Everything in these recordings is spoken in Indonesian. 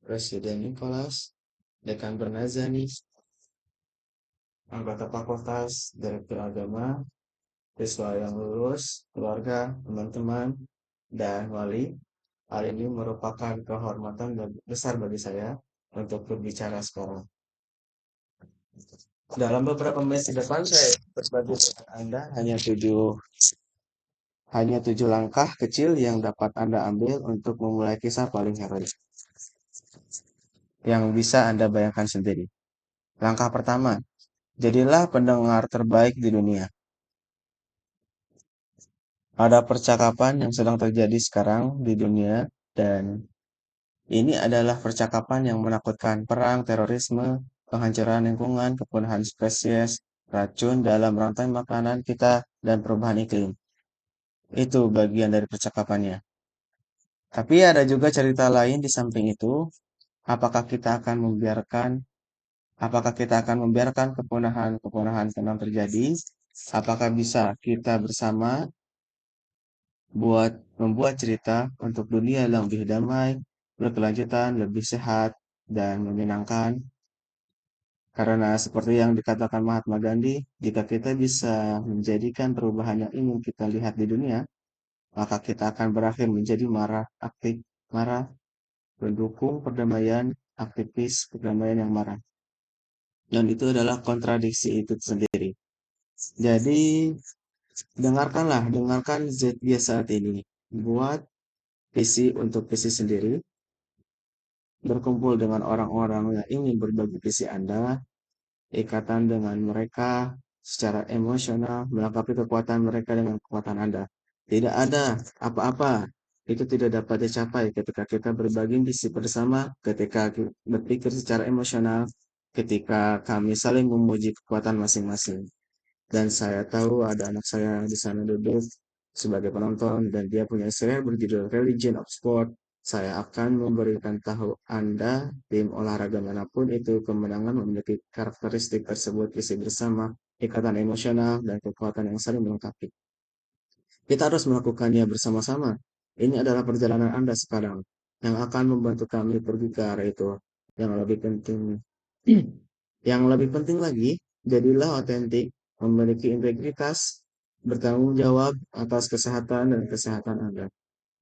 Presiden Nicholas, Dekan Bernazani, anggota fakultas, direktur agama, siswa yang lulus, keluarga, teman-teman, dan wali. Hal ini merupakan kehormatan besar bagi saya untuk berbicara sekarang. Dalam beberapa menit ke depan saya berbagi dengan Anda hanya tujuh langkah kecil yang dapat Anda ambil untuk memulai kisah paling heroik yang bisa Anda bayangkan sendiri. Langkah pertama, jadilah pendengar terbaik di dunia. Ada percakapan yang sedang terjadi sekarang di dunia dan ini adalah percakapan yang menakutkan: perang, terorisme, penghancuran lingkungan, kepunahan spesies, racun dalam rantai makanan kita, dan perubahan iklim. Itu bagian dari percakapannya. Tapi ada juga cerita lain di samping itu. Apakah kita akan membiarkan apakah kita akan membiarkan kepunahan tenang terjadi? Apakah bisa kita bersama membuat cerita untuk dunia yang lebih damai, berkelanjutan, lebih sehat, dan menyenangkan? Karena seperti yang dikatakan Mahatma Gandhi, jika kita bisa menjadikan perubahan yang ingin kita lihat di dunia, maka kita akan berakhir menjadi marah, pendukung perdamaian, aktivis perdamaian yang marah. Dan itu adalah kontradiksi itu sendiri. Jadi, dengarkan ZG saat ini. Buat visi untuk visi sendiri, berkumpul dengan orang-orang yang ingin berbagi visi Anda, ikatan dengan mereka secara emosional, melengkapi kekuatan mereka dengan kekuatan Anda. Tidak ada apa-apa itu tidak dapat dicapai ketika kita berbagi visi bersama, ketika berpikir secara emosional, ketika kami saling memuji kekuatan masing-masing. Dan saya tahu ada anak saya di sana duduk sebagai penonton dan dia punya serial berjudul Religion of Sport. Saya akan memberikan tahu Anda, tim olahraga manapun itu, kemenangan memiliki karakteristik tersebut: visi bersama, ikatan emosional, dan kekuatan yang saling melengkapi. Kita harus melakukannya bersama-sama. Ini adalah perjalanan Anda sekarang yang akan membantu kami pergi ke arah itu. Yang lebih penting, yang lebih penting lagi, jadilah otentik, memiliki integritas, bertanggung jawab atas kesehatan dan kesehatan Anda,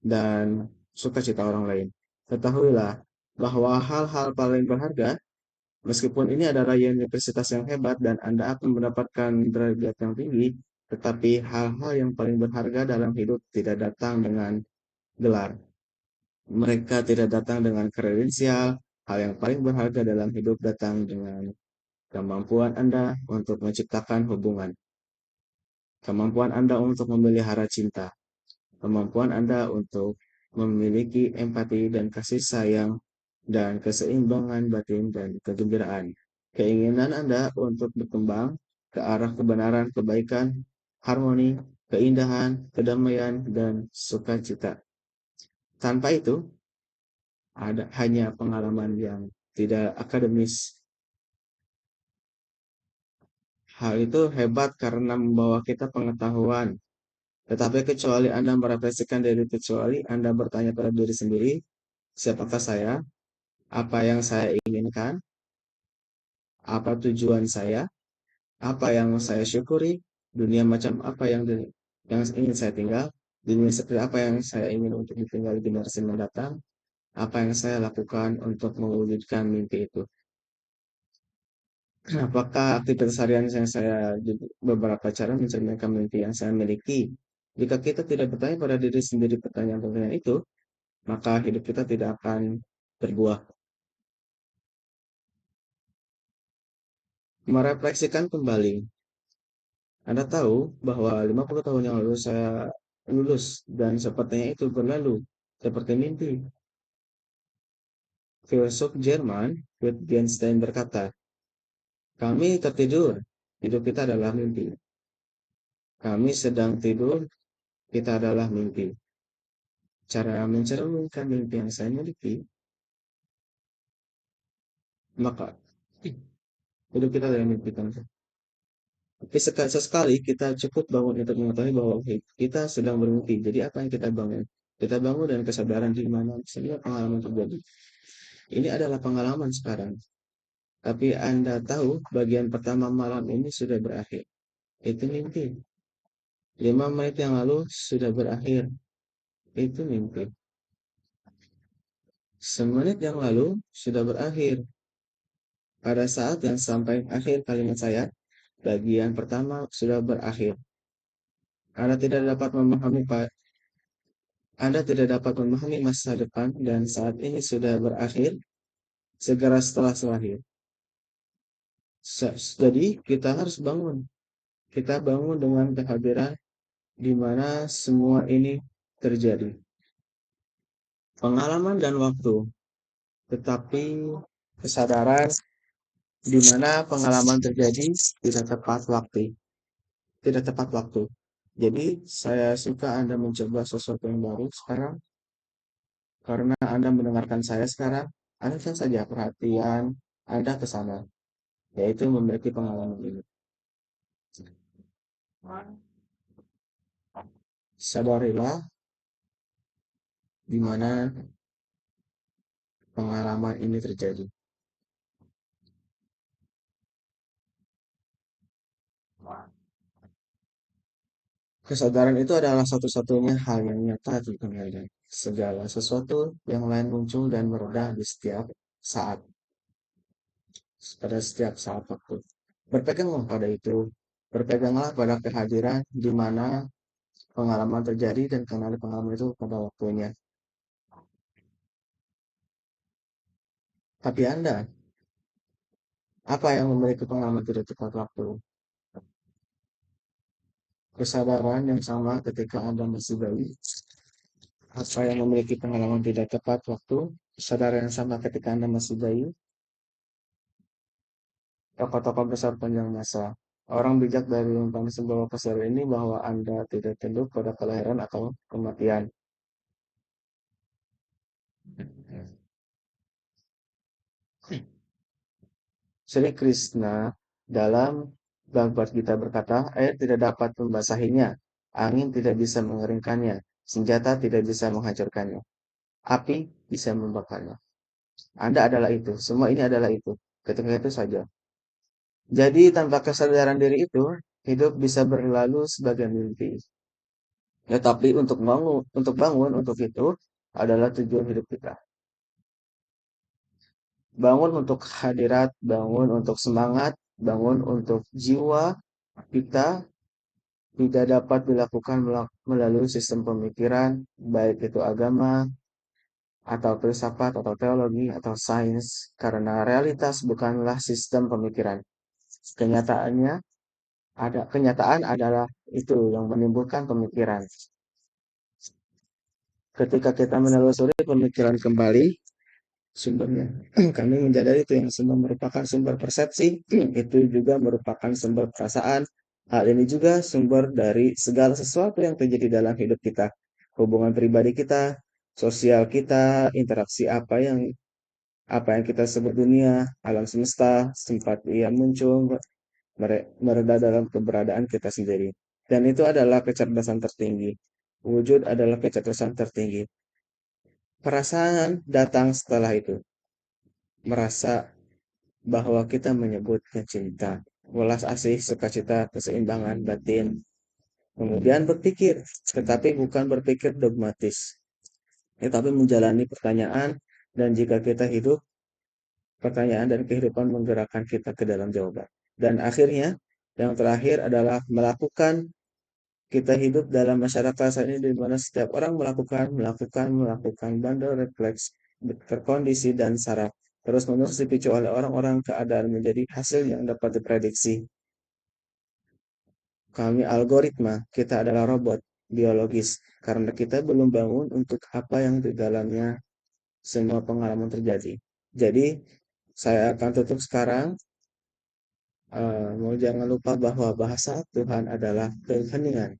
dan sukacita orang lain. Ketahuilah bahwa hal-hal paling berharga, meskipun ini adalah universitas yang hebat dan Anda akan mendapatkan derajat yang tinggi, tetapi hal-hal yang paling berharga dalam hidup tidak datang dengan gelar. Mereka tidak datang dengan kredensial. Hal yang paling berharga dalam hidup datang dengan kemampuan Anda untuk menciptakan hubungan, kemampuan Anda untuk memelihara cinta, kemampuan Anda untuk memiliki empati dan kasih sayang, dan keseimbangan batin dan kegembiraan. Keinginan Anda untuk berkembang ke arah kebenaran, kebaikan, harmoni, keindahan, kedamaian, dan sukacita. Tanpa itu, ada hanya pengalaman yang tidak akademis. Hal itu hebat karena membawa kita pengetahuan. Tetapi kecuali Anda merefleksikan diri, kecuali Anda bertanya pada diri sendiri, siapakah saya? Apa yang saya inginkan? Apa tujuan saya? Apa yang saya syukuri? Dunia macam apa yang ingin saya tinggal? Dunia seperti apa yang saya ingin untuk ditinggal di generasi mendatang? Apa yang saya lakukan untuk mewujudkan mimpi itu? Apakah aktivitas harian yang saya di beberapa cara mencerminkan mimpi yang saya miliki? Jika kita tidak bertanya pada diri sendiri pertanyaan-pertanyaan itu, maka hidup kita tidak akan berbuah. Merefleksikan kembali. Anda tahu bahwa 50 tahun yang lalu saya lulus dan sepertinya itu berlalu seperti mimpi. Filsuf Jerman Wittgenstein berkata, kami tertidur, hidup kita adalah mimpi. Kami sedang tidur, kita adalah mimpi. Cara mencerminkan mimpi yang saya miliki, maka hidup kita adalah mimpi kan. Tapi sesekali kita cukup bangun untuk mengetahui bahwa kita sedang bermimpi. Jadi apa yang kita bangun? Kita bangun dengan kesadaran di mana semua pengalaman terjadi. Ini adalah pengalaman sekarang. Tapi Anda tahu bagian pertama malam ini sudah berakhir. Itu mimpi. 5 menit yang lalu sudah berakhir. Itu mimpi. Semenit yang lalu sudah berakhir. Pada saat yang sampai akhir kalimat saya, bagian pertama sudah berakhir. Anda tidak dapat memahami Anda tidak dapat memahami masa depan dan saat ini sudah berakhir segera setelah lahir. Jadi kita harus bangun. Kita bangun dengan kehadiran di mana semua ini terjadi. Pengalaman dan waktu, tetapi kesadaran di mana pengalaman terjadi tidak tepat waktu. Tidak tepat waktu. Jadi saya suka Anda mencoba sesuatu yang baru sekarang karena Anda mendengarkan saya sekarang. Alihkan saja perhatian Anda ke sana, yaitu memiliki pengalaman ini. Sadarilah di mana pengalaman ini terjadi. Kesadaran itu adalah satu-satunya hal yang nyata di dunia ini. Segala sesuatu yang lain muncul dan mereda di setiap saat, pada setiap saat waktu. Berpeganglah pada itu. Berpeganglah pada kehadiran di mana pengalaman terjadi dan kenali pengalaman itu pada waktunya. Tapi Anda, apa yang memiliki pengalaman tidak tepat waktu? Kesadaran yang sama ketika Anda masih bayi. Apa yang memiliki pengalaman tidak tepat waktu? Kesadaran yang sama ketika Anda masih bayi. Tokoh-tokoh besar panjang masa. Orang bijak dari lingkungan sebuah pasar ini bahwa Anda tidak tunduk pada kelahiran atau kematian. Sri Krishna dalam Bhagavad Gita berkata, air tidak dapat membasahinya, angin tidak bisa mengeringkannya, senjata tidak bisa menghancurkannya, api bisa membakarnya. Anda adalah itu, semua ini adalah itu. Ketika itu saja. Jadi tanpa kesadaran diri itu, hidup bisa berlalu sebagai mimpi. Tetapi untuk itu adalah tujuan hidup kita. Bangun untuk hadirat, bangun untuk semangat, bangun untuk jiwa kita tidak dapat dilakukan melalui sistem pemikiran, baik itu agama, atau filsafat, atau teologi, atau sains, karena realitas bukanlah sistem pemikiran. Kenyataannya, kenyataan adalah itu yang menimbulkan pemikiran. Ketika kita menelusuri pemikiran kembali, sumbernya. Kami menyadari itu yang semua merupakan sumber persepsi, itu juga merupakan sumber perasaan. Hal ini juga sumber dari segala sesuatu yang terjadi dalam hidup kita. Hubungan pribadi kita, sosial kita, interaksi apa yang kita sebut dunia, alam semesta, sempat ia muncul, mereda dalam keberadaan kita sendiri. Dan itu adalah kecerdasan tertinggi. Wujud adalah kecerdasan tertinggi. Perasaan datang setelah itu. Merasa bahwa kita menyebutnya cinta, welas asih, sukacita, keseimbangan batin. Kemudian berpikir, tetapi bukan berpikir dogmatis, tetapi menjalani pertanyaan, dan jika kita hidup, pertanyaan dan kehidupan menggerakkan kita ke dalam jawaban. Dan akhirnya, yang terakhir adalah melakukan. Kita hidup dalam masyarakat saat ini di mana setiap orang melakukan bandel refleks terkondisi dan saraf terus-menerus dipicu oleh orang-orang keadaan menjadi hasil yang dapat diprediksi. Kami algoritma, kita adalah robot biologis karena kita belum bangun untuk apa yang di dalamnya semua pengalaman terjadi. Jadi saya akan tutup sekarang. Mau jangan lupa bahwa bahasa Tuhan adalah keheningan.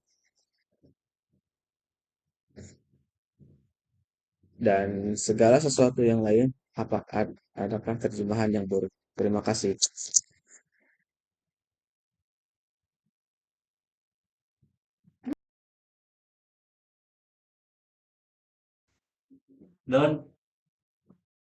Dan segala sesuatu yang lain, apakah adakah terjemahan yang buruk? Terima kasih. Don.